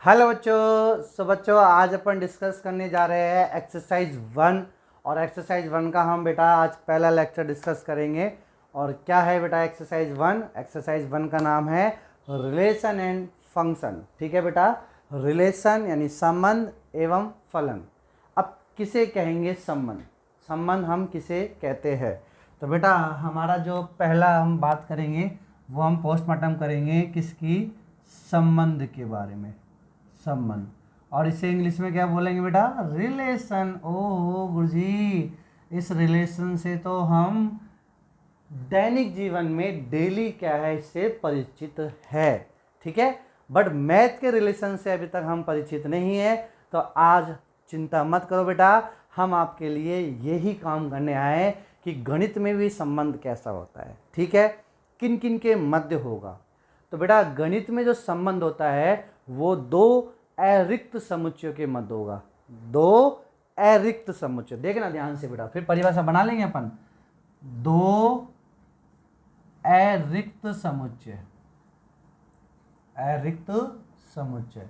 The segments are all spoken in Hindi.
हेलो बच्चों। बच्चों आज अपन डिस्कस करने जा रहे हैं एक्सरसाइज 1। और एक्सरसाइज 1 का हम बेटा आज पहला लेक्चर डिस्कस करेंगे। और क्या है बेटा एक्सरसाइज 1? एक्सरसाइज 1 का नाम है रिलेशन एंड फंक्शन। ठीक है बेटा, रिलेशन यानी संबंध एवं फलन। अब किसे कहेंगे संबंध? संबंध हम किसे कहते हैं? तो बेटा हमारा जो पहला हम बात करेंगे वो हम पोस्टमार्टम करेंगे किसकी? संबंध के बारे में। संबंध, और इसे इंग्लिश में क्या बोलेंगे बेटा? रिलेशन। ओहो गुरुजी, इस रिलेशन से तो हम दैनिक जीवन में डेली क्या है इससे परिचित है। ठीक है, बट मैथ के रिलेशन से अभी तक हम परिचित नहीं है। तो आज चिंता मत करो बेटा, हम आपके लिए यही काम करने आए कि गणित में भी संबंध कैसा होता है। ठीक है, किन किन के मध्य होगा। तो बेटा गणित में जो संबंध होता है वो दो अरिक्त समुच्चयों के मध्य होगा। दो अरिक्त समुच्चय, देखना ध्यान से बेटा, फिर परिभाषा बना लेंगे अपन। दो अरिक्त समुच्चय, अरिक्त समुच्चय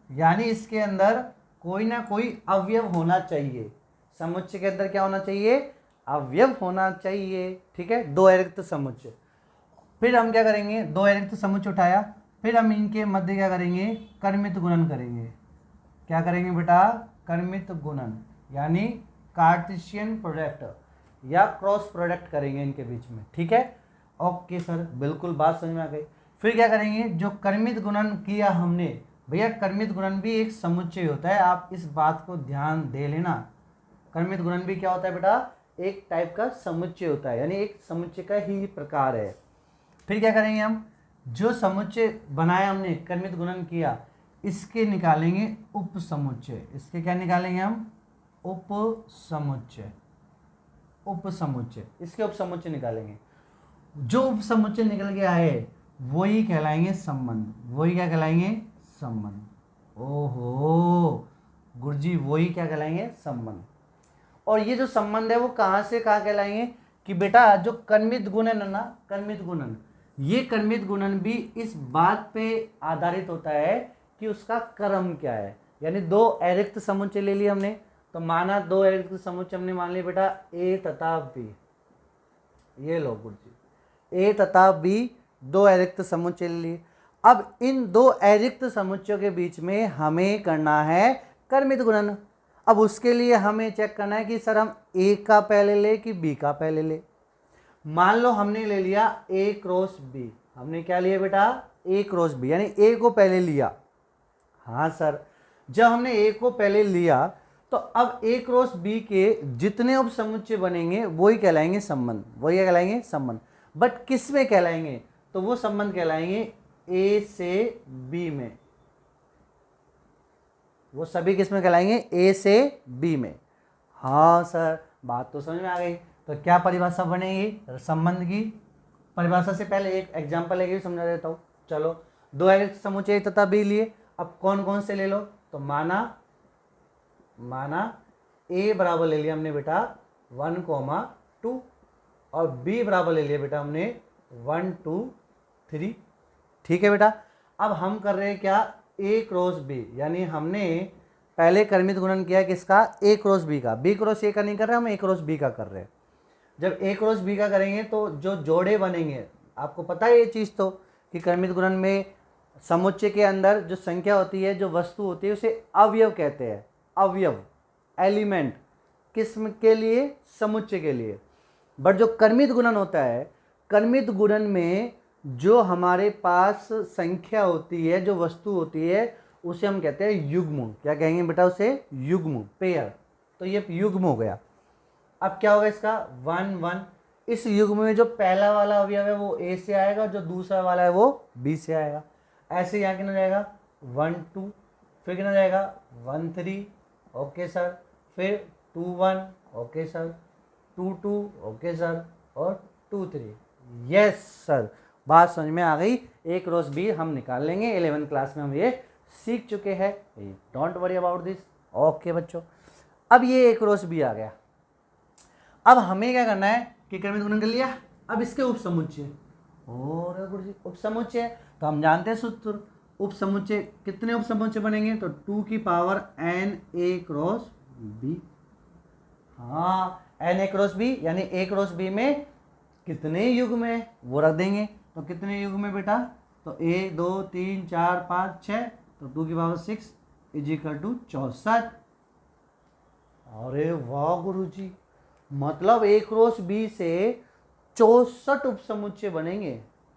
यानी इसके अंदर कोई ना कोई अवयव होना चाहिए। समुच्चय के अंदर क्या होना चाहिए? अवयव होना चाहिए। ठीक है, दो अरिक्त समुच्चय। फिर हम क्या करेंगे? दो अरिक्त समुच्चय उठाया, फिर हम इनके मध्य क्या करेंगे? कर्मित गुणन करेंगे। क्या करेंगे बेटा? कर्मित गुणन यानी कार्टेशियन प्रोडक्ट या क्रॉस प्रोडक्ट करेंगे इनके बीच में। ठीक है, ओके सर, बिल्कुल बात समझ में आ गई। फिर क्या करेंगे? जो कर्मित गुणन किया हमने, भैया कर्मित गुणन भी एक समुच्चय होता है, आप इस बात को ध्यान दे लेना। कर्मित गुणन भी क्या होता है बेटा? एक टाइप का समुच्चय होता है, यानी एक समुच्चय का ही प्रकार है। फिर क्या करेंगे? हम जो समुच्चय बनाया हमने, कर्मित गुणन किया, इसके निकालेंगे उप समुच्चय। इसके क्या निकालेंगे हम? उप समुच्चय। उप समुच्चय, इसके उप समुच्चय निकालेंगे। जो उप समुच्चय निकल के आए वही कहलाएंगे संबंध। वही क्या कहलाएंगे? संबंध। ओहो गुरुजी, वही क्या कहलाएंगे? संबंध। और ये जो संबंध है वो कहाँ से कहाँ कहलाएंगे? कि बेटा जो कर्मित गुणन है ना, कर्मित गुणन, ये कर्मित गुणन भी इस बात पे आधारित होता है कि उसका क्रम क्या है। यानी दो अरिक्त समुच्चय ले लिए हमने, तो माना दो अरिक्त समुच्चय हमने मान लिया बेटा ए तथा बी। ये लो गुरुजी, ए तथा बी दो अरिक्त समुच्चय ले लिए। अब इन दो अरिक्त समुच्चयों के बीच में हमें करना है कर्मित गुणन। अब उसके लिए हमें चेक करना है कि सर हम ए का पहले ले कि बी का पहले ले। मान लो हमने ले लिया ए क्रॉस बी। हमने क्या लिया बेटा? ए क्रॉस बी, यानी ए को पहले लिया। हाँ सर, जब हमने ए को पहले लिया तो अब ए क्रॉस बी के जितने उप समुच्चय बनेंगे वही कहलाएंगे संबंध। वही क्या कहलाएंगे? संबंध। बट किस में कहलाएंगे? तो वो संबंध कहलाएंगे ए से बी में। वो सभी किस में कहलाएंगे? ए से बी में। हाँ सर, बात तो समझ में आ गई। तो क्या परिभाषा बनेगी संबंध की? परिभाषा से पहले एक एग्जांपल लेके समझा देता हूँ। चलो, दो अरिक्त समुच्चय तथा बी लिए। अब कौन कौन से ले लो? तो माना ए बराबर ले लिया हमने बेटा 1,2 और बी बराबर ले लिया बेटा हमने 1 2 3। ठीक है बेटा, अब हम कर रहे हैं क्या? ए क्रॉस बी, यानी हमने पहले कर्मित गुणन किया किसका? ए क्रॉस बी का। बी क्रॉस ए का नहीं कर रहे, हम ए क्रॉस बी का कर रहे हैं। जब ए क्रॉस बी का करेंगे तो जो जोड़े बनेंगे, आपको पता है ये चीज़ तो, कि कर्मित गुणन में समुच्चय के अंदर जो संख्या होती है, जो वस्तु होती है, उसे अवयव कहते हैं। अवयव, एलिमेंट, किस्म के लिए? समुच्चय के लिए। बट जो कर्मित गुणन होता है, कर्मित गुणन में जो हमारे पास संख्या होती है, जो वस्तु होती है, उसे हम कहते हैं युग्म। क्या कहेंगे बेटा? उसे युग्म, पेयर। तो ये युग्म हो गया। अब क्या होगा इसका? 1 1। इस युग्म में जो पहला वाला अवयव है वो ए से आएगा, जो दूसरा वाला है वो बी से आएगा। ऐसे यहाँ कितना जाएगा? 1 2। फिर कितना जाएगा? 1 3। Okay sir. फिर 2 1। Okay sir. 2 2। Okay sir. और 2 3। यस सर, बात समझ में आ गई। ए क्रॉस बी हम निकाल लेंगे, 11th क्लास में हम ये सीख चुके हैं। Don't worry about this. Okay बच्चों, अब ये ए क्रॉस बी आ गया। अब हमें क्या करना है कि कर्मित गुणन कर लिया। अब इसके उप समुच्चय, और उप समुच्चय तो हम जानते हैं सूत्र, उपसमुच्चय, कितने उपसमुच्चय बनेंगे? तो 2 की power n a cross b। हाँ, n a क्रॉस b यानी a क्रॉस b में कितने युग्म है वो रख देंगे। तो कितने युग्म है बेटा? तो a 2 3 4 5 6, तो 2 की पावर 6 इज इक्वल टू 64। अरे वाह गुरुजी, मतलब a क्रॉस b से 64 उपसमुच्चय बनेंगे।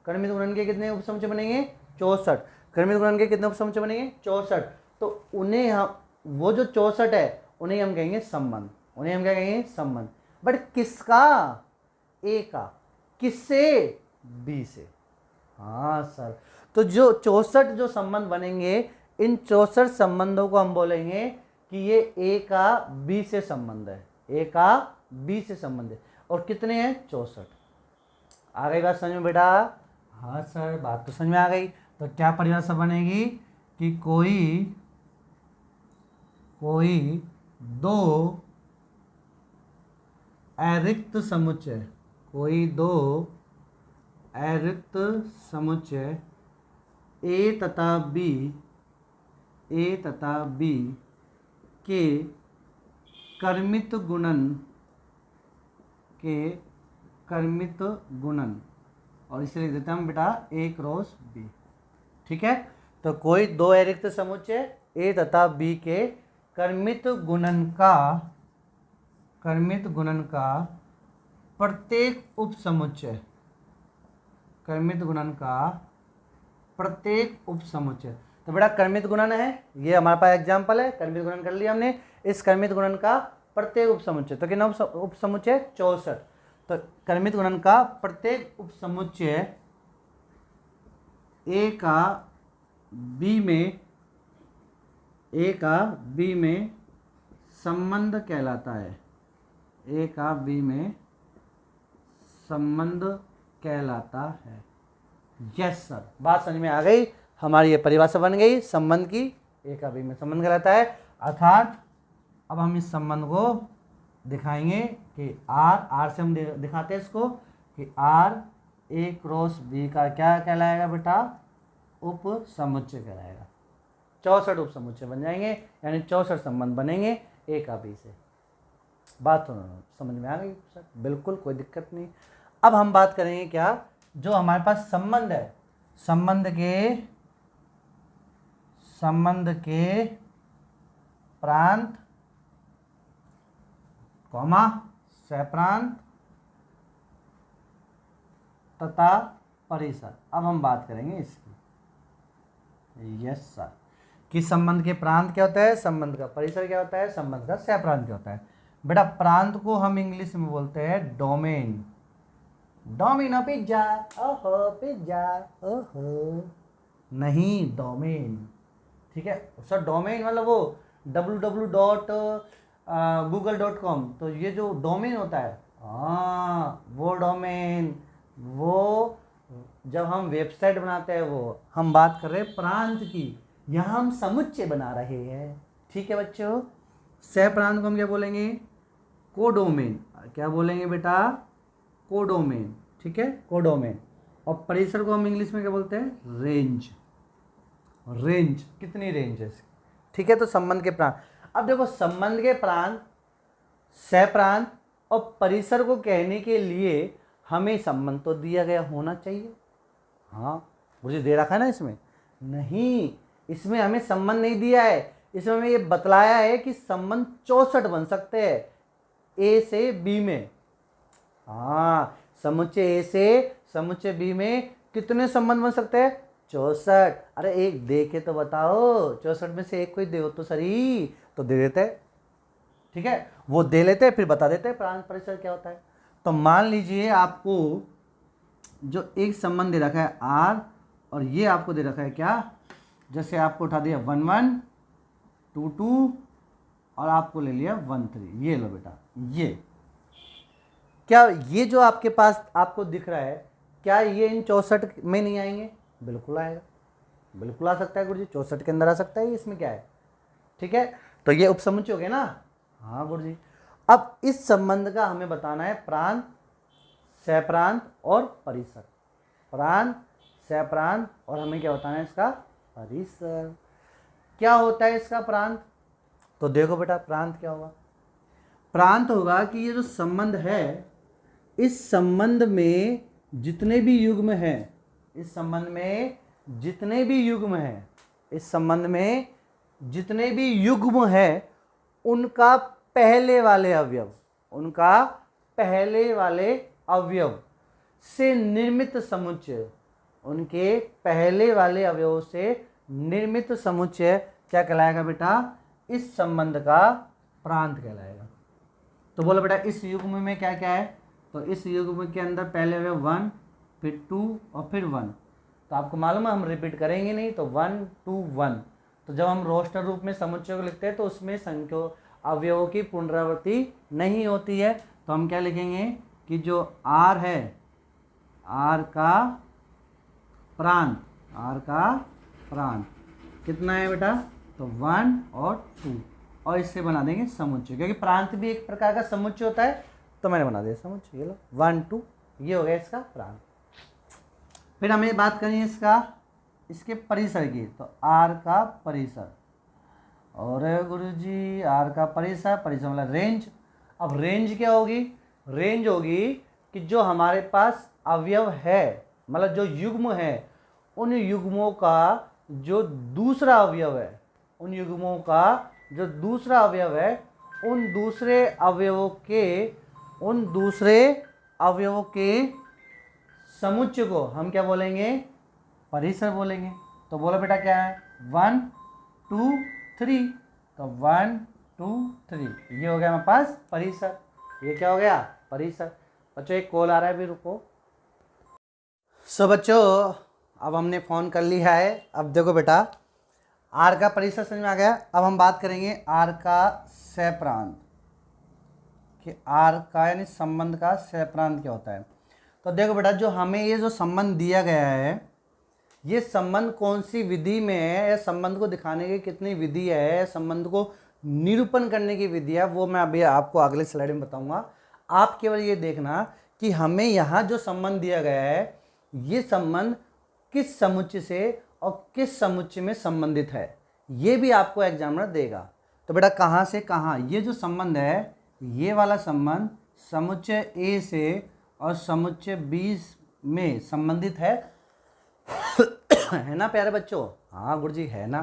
क्रमित गुणन के कितने उपसमुच्चय बनेंगे? 64। क्रमित गुणन के कितने उपसमुच्चय बनेंगे? 64। तो उन्हें हम, वो जो 64 है उन्हें हम कहेंगे संबंध। उन्हें हम क्या कहेंगे? संबंध। बट किसका? ए का। किससे? बी से। हाँ सर, तो जो 64 जो संबंध बनेंगे, इन 64 संबंधों को हम बोलेंगे कि ये ए का बी से संबंध है। ए का बी से संबंध है। और कितने हैं? 64। आ गई बात समझ में बेटा? हाँ सर, बात तो समझ में आ गई। तो क्या परिभाषा बनेगी कि कोई दो अरिक्त समुच्चय, कोई दो अरिक्त समुच्चय ए तथा बी के कर्मित गुणन, और इसे लिख देते हैं हम बेटा ए क्रॉस बी। ठीक है, तो कोई दो अरिक्त समुच्चय ए तथा बी के कर्मित गुणन का प्रत्येक उपसमुच्चय, तो बेटा कर्मित गुणन है, ये हमारे पास एग्जाम्पल है। कर्मित गुणन कर लिया हमने। इस कर्मित गुणन का प्रत्येक उपसमुच्चय, तो कितना उपसमुच्चय? 64। तो कर्मित गुणन का प्रत्येक उपसमुच्चय ए का बी में संबंध कहलाता है। ए का बी में संबंध कहलाता है। यस सर, बात समझ में आ गई। हमारी ये परिभाषा बन गई संबंध की। ए का बी में संबंध कहलाता है, अर्थात अब हम इस संबंध को दिखाएंगे कि आर से हम दिखाते हैं इसको कि आर ए क्रॉस बी का क्या कहलाएगा बेटा? उप समुच्चय कहलाएगा। 64 उप समुच्चय बन जाएंगे, यानी 64 संबंध बनेंगे ए का बी से। बात तो समझ में आ गई सर? बिल्कुल, कोई दिक्कत नहीं। अब हम बात करेंगे क्या, जो हमारे पास संबंध है, संबंध के प्रांत, कॉमा, सहप्रांत तथा परिसर। अब हम बात करेंगे इसकी। यस सर, कि संबंध के प्रांत क्या होता है, संबंध का परिसर क्या होता है, संबंध का सहप्रांत क्या होता है। बेटा प्रांत को हम इंग्लिश में बोलते हैं डोमेन। डोमिनो पिज्जा, ओहो पिज्जा, ओहो, नहीं डोमेन। ठीक है सर, डोमेन मतलब वो www.google.com, तो ये जो डोमेन होता है, हाँ वो डोमेन, वो जब हम वेबसाइट बनाते हैं वो, हम बात कर रहे हैं प्रांत की। यहाँ हम समुच्चय बना रहे हैं। ठीक है बच्चों, सह प्रांत को हम क्या बोलेंगे? कोडोमेन। क्या बोलेंगे बेटा? कोडोमेन। ठीक है, कोडोमेन। और परिसर को हम इंग्लिश में क्या बोलते हैं? रेंज। रेंज, कितनी रेंज है? ठीक है, तो संबंध के प्रांत। अब देखो, संबंध के प्रांत, सह प्रांत और परिसर को कहने के लिए हमें संबंध तो दिया गया होना चाहिए। हाँ, मुझे दे रखा है ना इसमें? नहीं, इसमें हमें संबंध नहीं दिया है। इसमें हमें ये बतलाया है कि संबंध 64 बन सकते हैं ए से बी में। हाँ, समुच्चय ए से समुच्चय बी में कितने संबंध बन सकते हैं? 64। अरे एक दे के तो बताओ, 64 में से एक कोई दे तो सही, तो दे देते। ठीक है, वो दे लेते फिर बता देते प्रांत परिसर क्या होता है। तो मान लीजिए आपको जो एक संबंध दे रखा है आर, और ये आपको दे रखा है क्या, जैसे आपको उठा दिया 1 1 2 2 और आपको ले लिया 1 3। ये लो बेटा, ये क्या, ये जो आपके पास आपको दिख रहा है, क्या ये इन 64 में नहीं आएंगे? बिल्कुल आएगा, बिल्कुल आ सकता है गुरुजी, 64 के अंदर आ सकता है। इसमें क्या है? ठीक है, तो ये उपसमुच्चय हो गया ना। हाँ गुरुजी, अब इस संबंध का हमें बताना है प्रांत, सहप्रांत और परिसर। प्रांत, सहप्रांत और हमें क्या बताना है इसका परिसर। क्या होता है इसका प्रांत? तो देखो बेटा प्रांत क्या होगा, प्रांत होगा कि ये जो संबंध है, इस संबंध में जितने भी युग्म हैं, इस संबंध में जितने भी युग्म हैं, इस संबंध में जितने भी युग्म हैं, उनका पहले वाले अवयव, उनका पहले वाले अवयव से निर्मित समुच्चय, उनके पहले वाले अवयवों से निर्मित समुच्चय क्या कहलाएगा बेटा? इस संबंध का प्रांत कहलाएगा। तो बोलो बेटा इस युग्म में क्या क्या है? तो इस युग्म के अंदर पहले अवयव 1, फिर 2 और फिर 1। तो आपको मालूम है हम रिपीट करेंगे नहीं, तो 1 2 1। तो जब हम रोस्टर रूप में समुच्चय को लिखते हैं तो उसमें संख्या अवयवों की पुनरावृत्ति नहीं होती है। तो हम क्या लिखेंगे कि जो R है, R का प्रांत, R का प्रांत कितना है बेटा? तो 1 और 2, और इससे बना देंगे समुच्चय, क्योंकि प्रांत भी एक प्रकार का समुच्चय होता है, तो मैंने बना दिया समुच्चय। ये लो 1 2, ये हो गया इसका प्रांत। फिर हमें बात करें इसके परिसर की, तो R का परिसर। और गुरुजी R का परिसर, परिसर मतलब रेंज। अब रेंज क्या होगी? रेंज होगी कि जो हमारे पास अवयव है, मतलब जो युग्म है, उन युग्मों का जो दूसरा अवयव है, उन युग्मों का जो दूसरा अवयव है, उन दूसरे अवयवों के समुच्चय को हम क्या बोलेंगे? परिसर बोलेंगे। तो बोलो बेटा क्या है? 1 2 3। तो 1 2 3 ये हो गया हमारे पास परिसर। ये क्या हो गया? परिसर। बच्चों एक कॉल आ रहा है, भी रुको। सो बच्चों अब हमने फ़ोन कर लिया है। अब देखो बेटा आर का परिसर समझ में आ गया। अब हम बात करेंगे आर का सहप्रांत, कि आर का यानी संबंध का सहप्रांत क्या होता है। तो देखो बेटा जो हमें ये जो संबंध दिया गया है, ये संबंध कौन सी विधि में है, या संबंध को दिखाने की कितनी विधि है, या संबंध को निरूपण करने की विधि है, वो मैं अभी आपको अगले स्लाइड में बताऊंगा। आप केवल ये देखना कि हमें यहाँ जो संबंध दिया गया है, ये संबंध किस समुच्चय से और किस समुच्चय में संबंधित है, ये भी आपको एग्जामिनर देगा। तो बेटा कहाँ से कहाँ, ये जो संबंध है, ये वाला संबंध समुच्चय ए से और समुच्चय बी में संबंधित है है ना प्यारे बच्चों? हाँ गुरुजी है ना।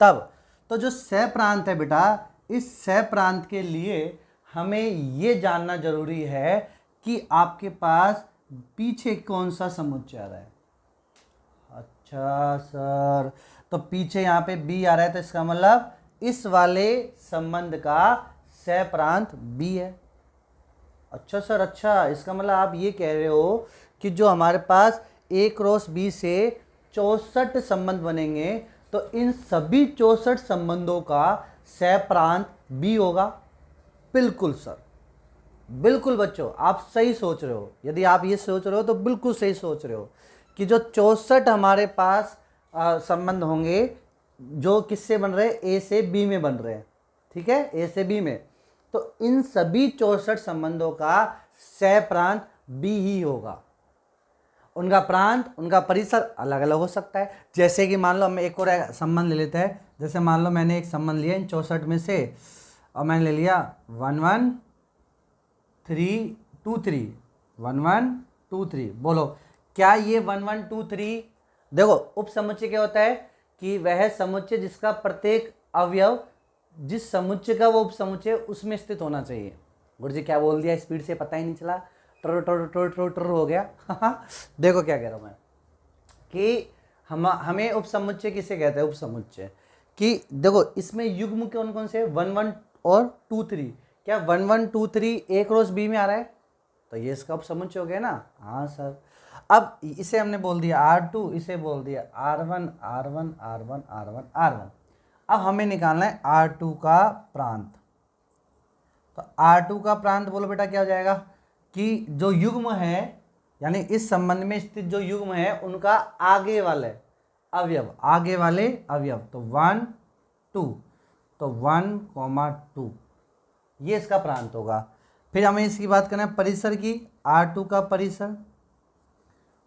तब तो जो सह प्रांत है बेटा, इस सह प्रांत के लिए हमें ये जानना जरूरी है कि आपके पास पीछे कौन सा समुच्चय आ रहा है। अच्छा सर, तो पीछे यहाँ पे बी आ रहा है, तो इसका मतलब इस वाले संबंध का सह प्रांत बी है। अच्छा सर, अच्छा, इसका मतलब आप ये कह रहे हो कि जो हमारे पास ए क्रॉस बी से 64 संबंध बनेंगे, तो इन सभी 64 संबंधों का सह प्रांत बी होगा। बिल्कुल सर, बिल्कुल बच्चों आप सही सोच रहे हो। यदि आप ये सोच रहे हो तो बिल्कुल सही सोच रहे हो कि जो 64 हमारे पास संबंध होंगे, जो किससे बन रहे हैं? ए से बी में बन रहे हैं, ठीक है, ए से बी में। तो इन सभी 64 संबंधों का सह प्रांत बी ही होगा। उनका प्रांत, उनका परिसर अलग अलग हो सकता है। जैसे कि मान लो हम एक और संबंध ले लेते हैं। जैसे मान लो मैंने एक संबंध लिया इन 64 में से, और मैंने ले लिया 1 1 3 2 3, 1 1 2 3। बोलो क्या ये 1 1 2 3, देखो उप समुच्चय क्या होता है कि वह समुच्चय जिसका प्रत्येक अवयव जिस समुच्चय का वो उप समुच्चय उसमें स्थित होना चाहिए। गुरुजी क्या बोल दिया स्पीड से, पता ही नहीं चला, टर टर टर टर टर हो गया। देखो क्या कह रहा हूँ मैं कि हमें उप समुच्चय किसे कहते हैं? उप समुच्चय कि देखो इसमें युग्म कौन कौन से 1 1 और 2 3। क्या 1 1 2 3 ए क्रॉस बी में आ रहा है? तो ये इसका उप समुच्चय हो गया ना। हाँ सर, अब इसे हमने बोल दिया R2, इसे बोल दिया R1 R1 R1 R1 R1। अब हमें निकालना है R2 का प्रांत। तो R2 का प्रांत बोलो बेटा क्या हो जाएगा कि जो युग्म है, यानी इस संबंध में स्थित जो युग्म है, उनका आगे वाले अवयव, आगे वाले अवयव, तो 1 2, तो 1 2 ये इसका प्रांत होगा। फिर हमें इसकी बात करना है परिसर की, R2 का परिसर।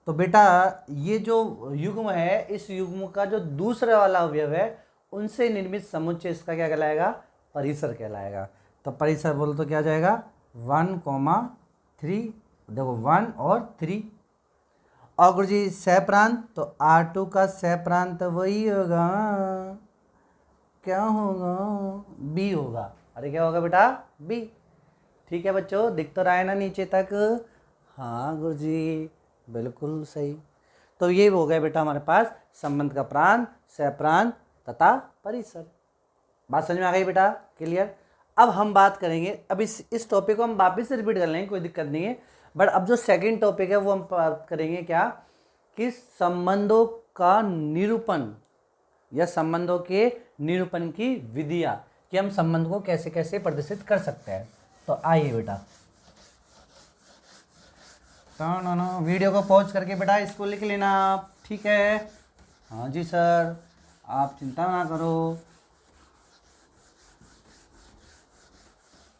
तो बेटा ये जो युग्म है, इस युग्म का जो दूसरा वाला अवयव है उनसे निर्मित समुच्चय इसका क्या कहलाएगा? परिसर कहलाएगा। तो परिसर बोलो तो क्या जाएगा? 1,3। देखो 1 और 3। और गुरु जी सह प्रांत, तो R2 का सह प्रांत वही होगा, क्या होगा? B होगा। अरे क्या होगा बेटा? B। ठीक है बच्चों, दिख तो रहा है ना नीचे तक? हाँ गुरु जी बिल्कुल सही। तो ये हो गया बेटा हमारे पास संबंध का प्रांत, सह प्रांत तथा परिसर। बात समझ में आ गई बेटा? क्लियर। अब हम बात करेंगे, अब इस टॉपिक को हम वापस से रिपीट कर लेंगे, कोई दिक्कत नहीं है। बट अब जो सेकंड टॉपिक है वो हम बात करेंगे क्या, कि संबंधों का निरूपण या संबंधों के निरूपण की विधियां, कि हम संबंध को कैसे कैसे प्रदर्शित कर सकते हैं। तो आइए बेटा, वीडियो को पॉज करके बेटा इसको लिख लेना आप, ठीक है? हाँ जी सर, आप चिंता ना करो।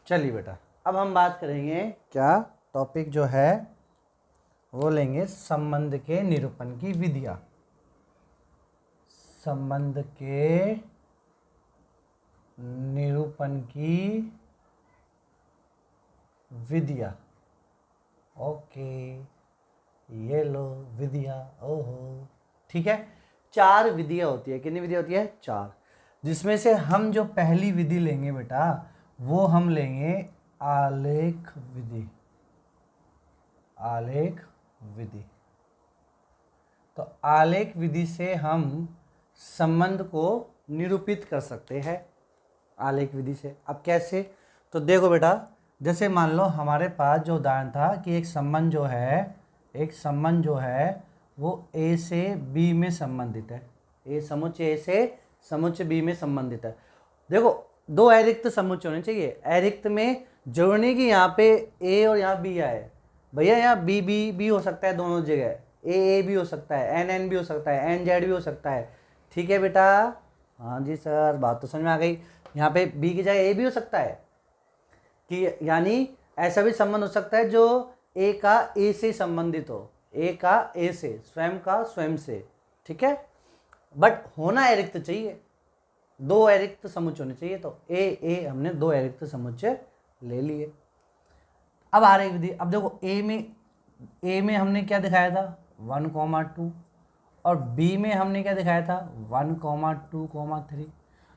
चलिए बेटा, अब हम बात करेंगे क्या, टॉपिक जो है वो लेंगे संबंध के निरूपण की विधियां। संबंध के निरूपण की विधियां। ओके, ये लो विधियां। ओहो, ठीक है। 4 विधियां होती है। कितनी विधियां होती है? 4। जिसमें से हम जो पहली विधि लेंगे बेटा, वो हम लेंगे आलेख विधि। आलेख विधि। तो आलेख विधि से हम संबंध को निरूपित कर सकते हैं, आलेख विधि से। अब कैसे? तो देखो बेटा, जैसे मान लो हमारे पास जो उदाहरण था कि एक संबंध जो है वो ए से बी में संबंधित है। ए समुच्चय ए से समुच्चय बी में संबंधित है। देखो 2 अरिक्त समुच्चय होने चाहिए। अरिक्त में जरूरी नहीं कि यहाँ पे ए और यहाँ बी आए भैया, यहाँ बी बी भी हो सकता है, दोनों जगह ए भी हो सकता है, एन एन भी हो सकता है, एन जेड भी हो सकता है। ठीक है बेटा? हाँ जी सर, बात तो समझ में आ गई। यहाँ पे बी की जगह ए भी हो सकता है, कि यानी ऐसा भी संबंध हो सकता है जो ए का ए से संबंधित हो, ए का ए से, स्वयं का स्वयं से। ठीक है, बट होना अरिक्त चाहिए, 2 अरिक्त समुच्चय होने चाहिए। तो ए हमने 2 अरिक्त समुच्चय ले लिए। अब आ रही विधि। अब देखो ए में हमने क्या दिखाया था? 1,2, और बी में हमने क्या दिखाया था? 1,2,3।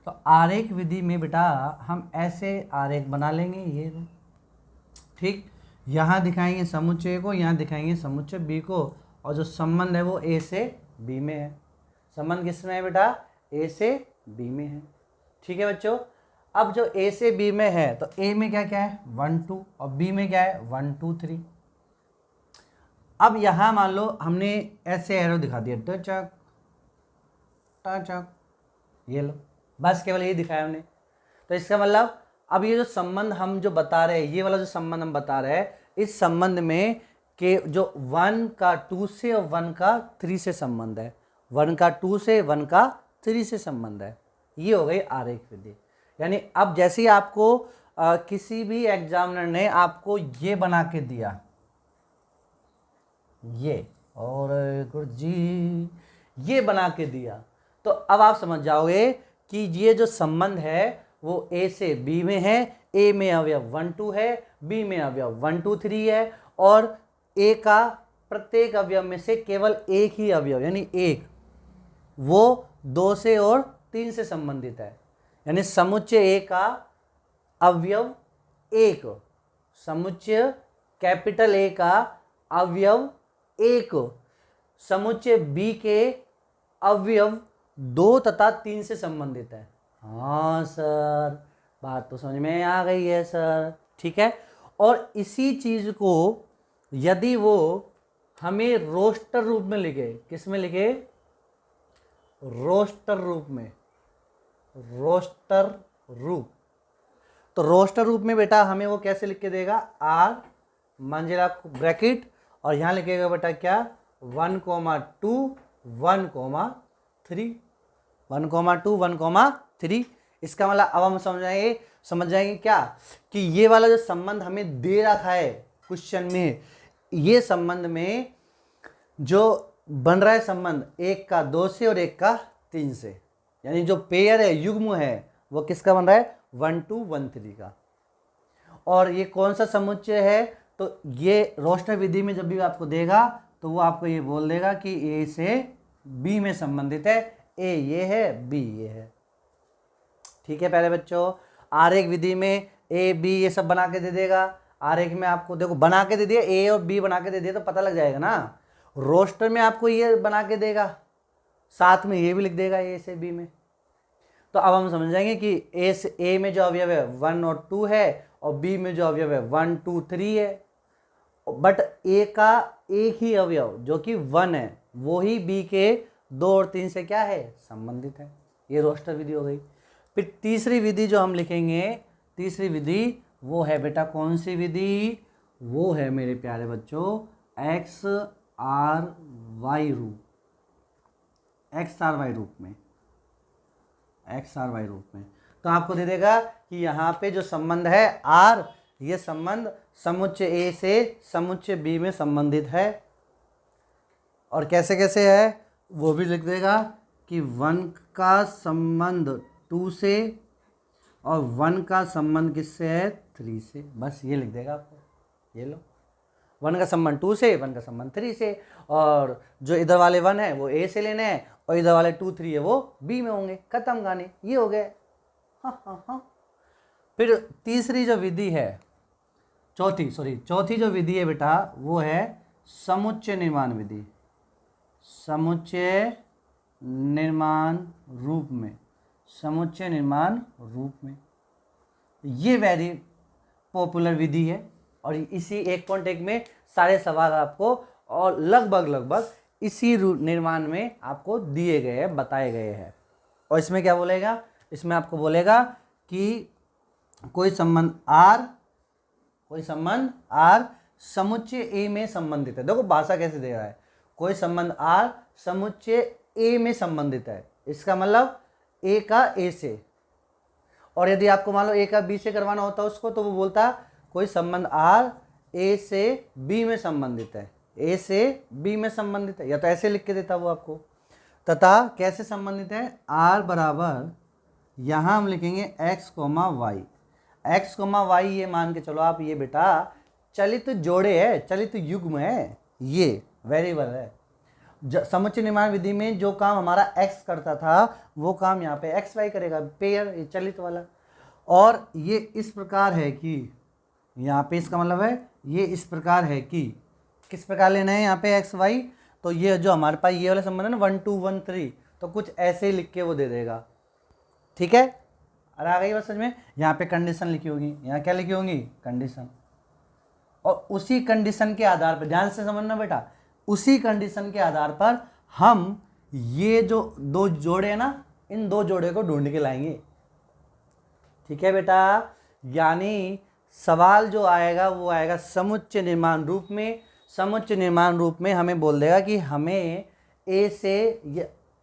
तो आरेख विधि में बेटा हम ऐसे आरेख बना लेंगे, ये ठीक। यहाँ दिखाएंगे समुच्चय को, यहाँ दिखाएंगे समुच्चय बी को, और जो संबंध है वो ए से बी में है। संबंध किसमें है बेटा? ए से बी में है। ठीक है बच्चों? अब जो ए से बी में है, तो ए में क्या क्या है? 1 2, और बी में क्या है? 1 2 3। अब यहाँ मान लो हमने ऐसे एरो दिखा दिया, टचक टचक, ये लो, बस केवल ये दिखाया हमने। तो इसका मतलब अब ये जो संबंध हम जो बता रहे हैं, ये वाला जो संबंध हम बता रहे हैं, इस संबंध में के जो 1 का 2 से और 1 का 3 से संबंध है, 1 का 2 से 1 का 3 से संबंध है। ये हो गई आरेख विधि। यानी अब जैसे ही आपको किसी भी एग्जामिनर ने आपको ये बना के दिया, ये, और गुरुजी ये बना के दिया, तो अब आप समझ जाओगे कि ये जो संबंध है वो ए से बी में है। ए में अवयव 1 2 है, बी में अवयव 1 2 3 है, और ए का प्रत्येक अवयव में से केवल एक ही अवयव यानी एक, वो 2 से और 3 से संबंधित है। यानी समुच्चय ए का अवयव 1, समुच्चय कैपिटल ए का अवयव 1, समुच्चय बी के अवयव 2 तथा 3 से संबंधित है। हाँ सर, बात तो समझ में आ गई है सर। ठीक है, और इसी चीज को यदि वो हमें रोस्टर रूप में लिखे, किस में लिखे? रोस्टर रूप में, रोस्टर रूप। तो रोस्टर रूप में बेटा हमें वो कैसे लिख के देगा? आर मंजिला ब्रैकेट, और यहाँ लिखेगा बेटा क्या? 1,2 1,3, 1,2 1,3। इसका मतलब अब हम समझ जाएंगे क्या, कि ये वाला जो संबंध हमें दे रखा है क्वेश्चन में, ये संबंध में जो बन रहा है संबंध एक का 2 से और एक का 3 से, यानी जो पेयर है, युग्म है, वो किसका बन रहा है 1 2 1 3 का। और ये कौन सा समुच्चय है, तो ये रोस्टर विधि में जब भी आपको देगा तो वो आपको ये बोल देगा कि ए से बी में संबंधित है, ए ये है, बी ये है। ठीक है प्यारे बच्चों, आरेख विधि में ए बी ये सब बना के दे देगा। आरेख में आपको देखो बना के दे दिया, ए और बी बना के दे दिया तो पता लग जाएगा ना। रोस्टर में आपको ये बना के देगा, साथ में ये भी लिख देगा ए से बी में। तो अब हम समझ जाएंगे कि ए से ए में जो अवयव है 1 और 2 है, और बी में जो अवयव है 1 2 3 है। बट ए का एक ही अवयव जो कि 1 है, वो ही बी के 2 और 3 से क्या है संबंधित है। ये रोस्टर विधि हो गई। फिर तीसरी विधि जो हम लिखेंगे, तीसरी विधि वो है बेटा कौन सी विधि, वो है मेरे प्यारे बच्चों एक्स आर वाई रूप, एक्स आर वाई रूप में, एक्स आर वाई रूप में। तो आपको दे देगा कि यहाँ पे जो संबंध है आर, ये संबंध समुच्चय ए से समुच्चय बी में संबंधित है। और कैसे कैसे है वो भी लिख देगा कि 1 का संबंध 2 से और 1 का संबंध किससे है 3 से। बस ये लिख देगा आपको, ये लो 1 का संबंध 2 से, 1 का संबंध 3 से, और जो इधर वाले 1 है वो ए से लेने हैं और इधर वाले 2 3 है वो बी में होंगे। खत्म कहानी, ये हो गए। हाँ। फिर तीसरी जो विधि है, चौथी जो विधि है बेटा वो है समुच्चय निर्माण विधि, समुच्चय निर्माण रूप में, समुच्चय निर्माण रूप में। ये वेरी पॉपुलर विधि है और इसी 1.1 में सारे सवाल आपको और लगभग इसी निर्माण में आपको दिए गए हैं, बताए गए हैं। और इसमें क्या बोलेगा, इसमें आपको बोलेगा कि कोई संबंध आर समुच्चय ए में संबंधित है। देखो भाषा कैसे दे रहा है, कोई संबंध आर समुच्चय ए में संबंधित है, इसका मतलब ए का ए से। और यदि आपको मान लो ए का बी से करवाना होता उसको, तो वो बोलता कोई संबंध आर ए से बी में संबंधित है, ए से बी में संबंधित है, या तो ऐसे लिख के देता वो आपको। तथा कैसे संबंधित है, आर बराबर यहाँ हम लिखेंगे X comma Y, X comma Y ये मान के चलो आप, ये बेटा चलित जोड़े है, चलित युग्म है, ये वेरिएबल है। समुच्चय निर्माण विधि में जो काम हमारा x करता था वो काम यहाँ पे एक्स वाई करेगा, पेयर, ये चलित वाला। और ये इस प्रकार है कि यहाँ पे इसका मतलब है ये इस प्रकार है कि किस प्रकार लेना है यहाँ पे एक्स वाई, तो ये जो हमारे पास ये वाला संबंध है ना 1 2 1 3, तो कुछ ऐसे ही लिख के वो दे देगा। ठीक है, अरे आ गई बस समझ में। यहाँ पे कंडीशन लिखी होगी, यहाँ क्या लिखी होगी कंडीशन, और उसी कंडीशन के आधार पर, ध्यान से समझना बेटा, उसी कंडीशन के आधार पर हम ये जो 2 जोड़े हैं ना, इन 2 जोड़े को ढूंढ के लाएंगे। ठीक है बेटा, यानी सवाल जो आएगा वो आएगा समुच्चय निर्माण रूप में। समुच्चय निर्माण रूप में हमें बोल देगा कि हमें ए से,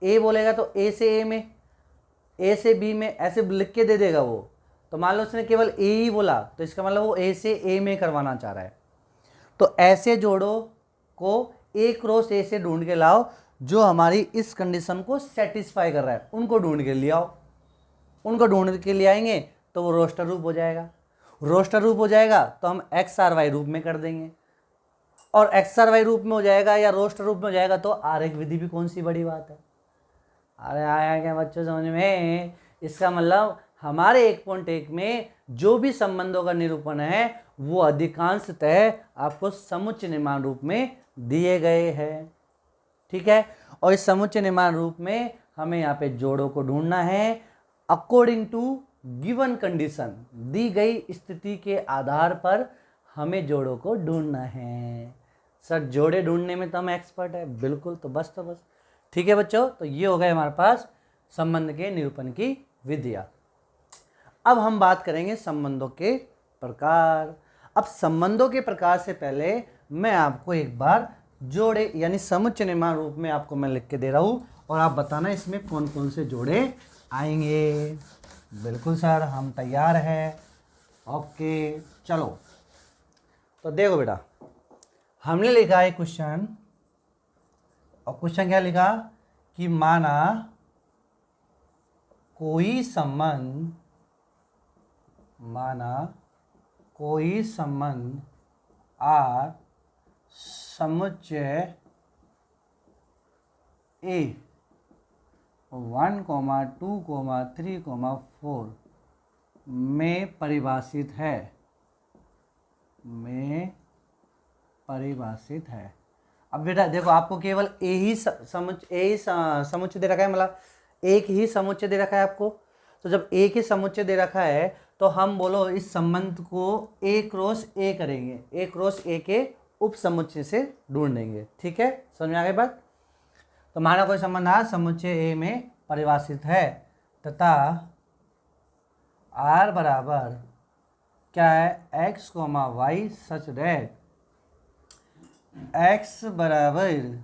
ए बोलेगा तो ए से ए में, ए से बी में, ऐसे लिख के दे देगा वो। तो मान लो उसने केवल ए ही बोला, तो इसका मतलब वो ए से ए में करवाना चाह रहा है। तो ऐसे जोड़ों को ए क्रॉस ए से ढूंढ के लाओ जो हमारी इस कंडीशन को सेटिस्फाई कर रहा है, उनको ढूंढ के ले आओ। उनको ढूंढ के ले आएंगे तो वो रोस्टर रूप हो जाएगा। रोस्टर रूप हो जाएगा तो हम एक्स आर वाई रूप में कर देंगे, और एक्स आर वाई रूप में हो जाएगा या रोस्टर रूप में हो जाएगा तो आरेख विधि भी कौन सी बड़ी बात है। अरे आया क्या बच्चों समझ में, इसका मतलब हमारे 1.1 में जो भी संबंधों का निरूपण है वो अधिकांशतः आपको समुच्चय निर्माण रूप में दिए गए हैं। ठीक है, और इस समुच्चय निर्माण रूप में हमें यहाँ पे जोड़ों को ढूंढना है अकॉर्डिंग टू गिवन कंडीशन, दी गई स्थिति के आधार पर हमें जोड़ों को ढूंढना है। सर जोड़े ढूंढने में तो हम एक्सपर्ट है, बिल्कुल, तो बस। ठीक है बच्चों, तो ये हो गए हमारे पास संबंध के निरूपण की विधियां। अब हम बात करेंगे संबंधों के प्रकार। अब संबंधों के प्रकार से पहले मैं आपको एक बार जोड़े यानी समुच्चय निर्माण रूप में आपको मैं लिख के दे रहा हूँ, और आप बताना इसमें कौन कौन से जोड़े आएंगे। बिल्कुल सर, हम तैयार हैं। ओके चलो, तो देखो बेटा, हमने लिखा है क्वेश्चन और क्वेश्चन क्या लिखा कि माना कोई संबंध आर समुच्चय ए 1, 2, 3, 4 में परिभाषित है। अब बेटा देखो, आपको केवल ए ही समुच्चय दे रखा है, मतलब एक ही समुच्चय दे रखा है आपको। तो जब एक ही समुच्चय दे रखा है तो हम बोलो इस संबंध को ए क्रॉस ए करेंगे, ए क्रॉस ए के उप समुच्चय से ढूंढेंगे। ठीक है, समझ में आ गई बात। तो हमारा कोई संबंध आ समुच्चय ए में परिभाषित है तथा आर बराबर क्या है, X comma Y such that X बराबर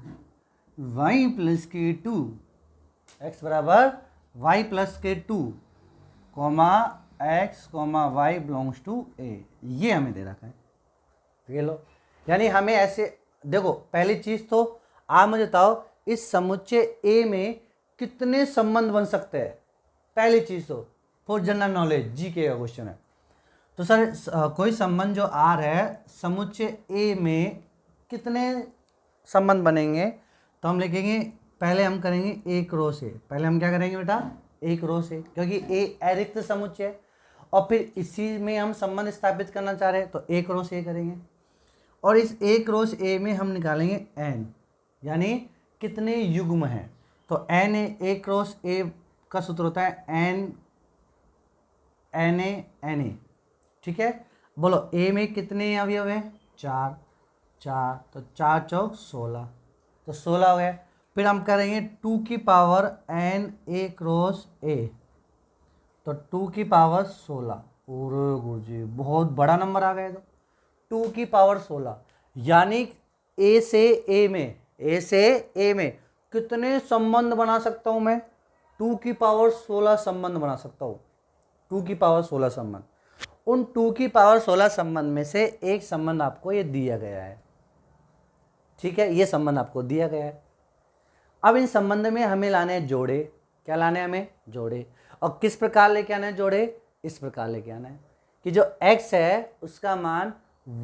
वाई प्लस के 2, एक्स बराबर Y plus K 2 comma X comma Y belongs to A, ये हमें दे रखा है। ये लो, यानी हमें ऐसे देखो, पहली चीज तो आप मुझे बताओ इस समुच्चय ए में कितने संबंध बन सकते हैं। पहली चीज तो फॉर जनरल नॉलेज जी के का क्वेश्चन है। तो सर कोई संबंध जो आर है समुच्चय ए में कितने संबंध बनेंगे, तो हम लिखेंगे पहले हम करेंगे ए क्रॉस ए। पहले हम क्या करेंगे बेटा, ए क्रॉस ए, क्योंकि ए अरिक्त समुच्चय है और फिर इसी में हम संबंध स्थापित करना चाह रहे हैं तो ए क्रॉस ए करेंगे। और इस ए क्रॉस ए में हम निकालेंगे एन, यानी कितने युग्म हैं। तो एन ए क्रॉस ए का सूत्र होता है एन एन ए। ठीक है, बोलो ए में कितने अवयव हैं, 4, तो 4 चौक 16, तो 16 हो गए। फिर हम करेंगे 2 की power N A cross A, तो 2 की पावर 16। अरे गुरुजी बहुत बड़ा नंबर आ गया। तो 2 की पावर 16 यानी ए से ए में कितने संबंध बना सकता हूं मैं, 2 की पावर 16 संबंध बना सकता हूं। 2 की पावर 16 संबंध, उन 2 की पावर 16 संबंध में से एक संबंध आपको ये दिया गया है। ठीक है, ये संबंध आपको दिया गया है। अब इन संबंध में हमें लाने हैं जोड़े। क्या लाने हैं हमें, जोड़े। और किस प्रकार लेके आना है जोड़े, इस प्रकार लेके आना है कि जो x है उसका मान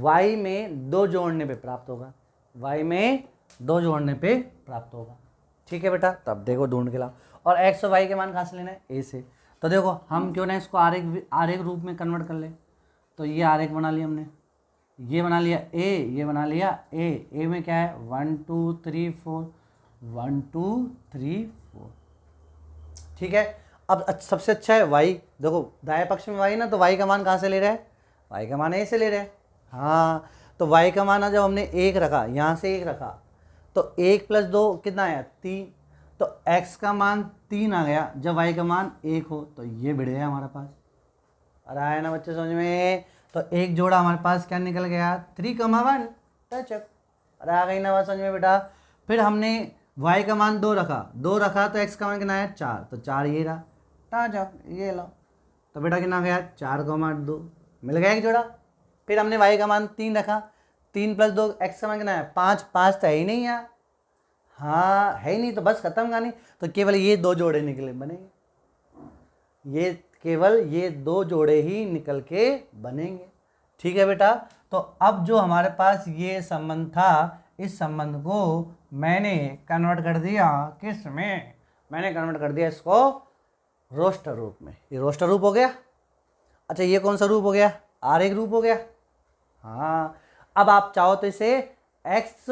y में 2 जोड़ने पे प्राप्त होगा, y में 2 जोड़ने पे प्राप्त होगा। ठीक है बेटा, तब देखो ढूंढ के लाओ। और x और y के मान कहाँ से लेना है, a से। तो देखो हम क्यों ना इसको आरेख रूप में कन्वर्ट कर ले। तो ये आरेख बना लिया हमने, ये बना लिया a, ये बना लिया a में क्या है 1 2 3 4, 1 2 3 4। ठीक है, अब सबसे अच्छा है y। देखो दाएं पक्ष में y ना, तो y का मान कहाँ से ले रहा है, y का मान a से ले रहे हैं। हाँ, तो y का मान जब हमने 1 रखा, यहाँ से 1 रखा, तो 1 + 2 कितना आया 3, तो x का मान 3 आ गया जब y का मान 1 हो। तो ये बढ़ गया हमारे पास। अरे आया ना बच्चे समझ में। तो एक जोड़ा हमारे पास क्या निकल गया 3,1 टचअप। अरे आ गई ना बात समझ में बेटा। फिर हमने y का मान 2 रखा तो x का मान कितना है 4, तो 4 ये रहा टचअप, ये लो। तो बेटा कितना गया 4,2, मिल गया एक जोड़ा। फिर हमने y का मान 3 रखा, 3 + 2 x का मान कितना है 5, 5 तो है ही नहीं यार। हाँ है ही नहीं, तो बस खत्म कहानी। तो केवल ये 2 जोड़े निकले बनेंगे, ये केवल ये 2 जोड़े ही निकल के बनेंगे। ठीक है बेटा। तो अब जो हमारे पास ये संबंध था, इस संबंध को मैंने कन्वर्ट कर दिया किस में, मैंने कन्वर्ट कर दिया इसको रोस्टर रूप में। ये रोस्टर रूप हो गया। अच्छा ये कौन सा रूप हो गया, आरेख रूप हो गया। हाँ, अब आप चाहो तो इसे एक्स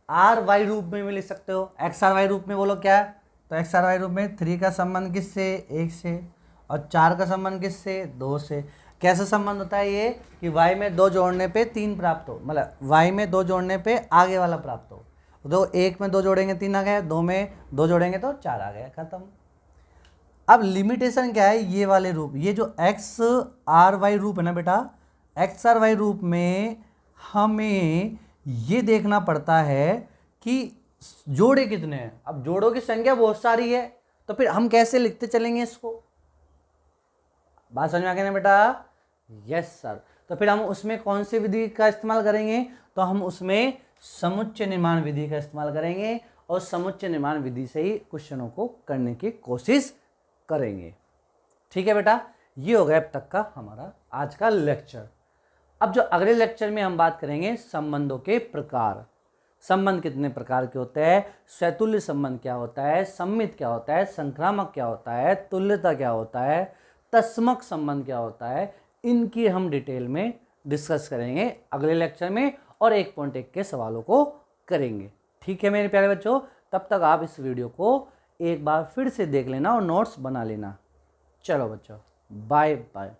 आर वाई रूप में भी लिख सकते हो। एक्स आर वाई रूप में बोलो क्या है, तो एक्स आर वाई रूप में 3 का संबंध किससे 1 से, और 4 का संबंध किससे 2 से। कैसा संबंध होता है ये कि y में 2 जोड़ने पे 3 प्राप्त हो, मतलब y में 2 जोड़ने पे आगे वाला प्राप्त हो। तो 1 में 2 जोड़ेंगे 3 आ गया, 2 में 2 जोड़ेंगे तो 4 आ गया, खत्म। अब लिमिटेशन क्या है, ये वाले रूप, ये जो एक्स आर वाई रूप है ना बेटा, एक्स आर वाई रूप में हमें ये देखना पड़ता है कि जोड़े कितने हैं। अब जोड़ों की संख्या बहुत सारी है, तो फिर हम कैसे लिखते चलेंगे इसको, बात समझ में आ गई ना बेटा। Yes sir. तो फिर हम उसमें कौन सी विधि का इस्तेमाल करेंगे, तो हम उसमें समुच्चय निर्माण विधि का इस्तेमाल करेंगे। और समुच्चय निर्माण विधि से ही क्वेश्चनों को करने की कोशिश करेंगे। ठीक है बेटा, ये हो गया अब तक का हमारा आज का लेक्चर। अब जो अगले लेक्चर में हम बात करेंगे संबंधों के प्रकार। संबंध कितने प्रकार के होते हैं, स्वतुल्य संबंध क्या होता है, सम्मित क्या होता है, संक्रामक क्या होता है, तुल्यता क्या होता है, तस्मक संबंध क्या होता है, इनकी हम डिटेल में डिस्कस करेंगे अगले लेक्चर में और 1.1 के सवालों को करेंगे। ठीक है मेरे प्यारे बच्चों, तब तक आप इस वीडियो को एक बार फिर से देख लेना और नोट्स बना लेना। चलो बच्चों, बाय बाय।